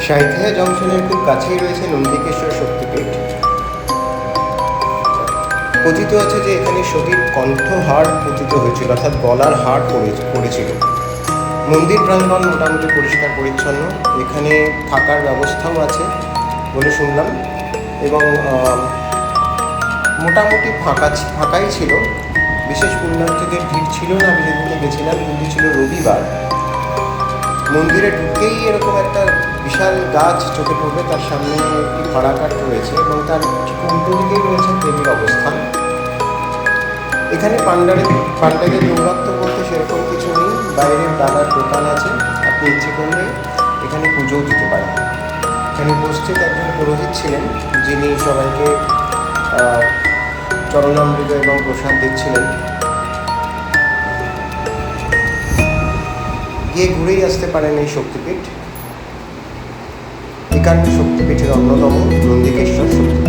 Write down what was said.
সাঁইথিয়া জংশনের খুব কাছেই রয়েছে নন্দিকেশ্বর শক্তিপীঠ। কথিত আছে যে এখানে সতীর কণ্ঠহার পতিত হয়েছিল, অর্থাৎ গলার হার পড়েছিল। মন্দির প্রাঙ্গণ মোটামুটি পরিষ্কার পরিচ্ছন্ন, এখানে থাকার ব্যবস্থাও আছে বলে শুনলাম, এবং মোটামুটি ফাঁকাই ছিল, বিশেষ পুণ্যার্থীদের ভিড় ছিল না। আমি যেদিনকে গেছিলাম কিন্তু ছিল রবিবার। মন্দিরে ঢুকেই এরকম একটা বিশাল গাছ চোখে পড়বে, তার সামনে একটি ভাড়াকাঠ রয়েছে এবং তার উল্টো দিকেই রয়েছে দেবীর অবস্থান। এখানে পাণ্ডাদের দৌরাত্ম্য বলতে সেরকম কিছু নেই, বাইরের ডালার দোকান আছে, আপনি ইচ্ছে করলে এখানে পুজোও দিতে পারেন। এখানে উপস্থিত একজন পুরোহিত ছিলেন যিনি সবাইকে চরণামৃত এবং প্রসাদ দিচ্ছিলেন। গিয়ে ঘুরেই আসতে পারেন এই শক্তিপীঠ। একান্ন শক্তিপীঠের অন্যতম নন্দিকেশ্বর শক্তিপীঠ।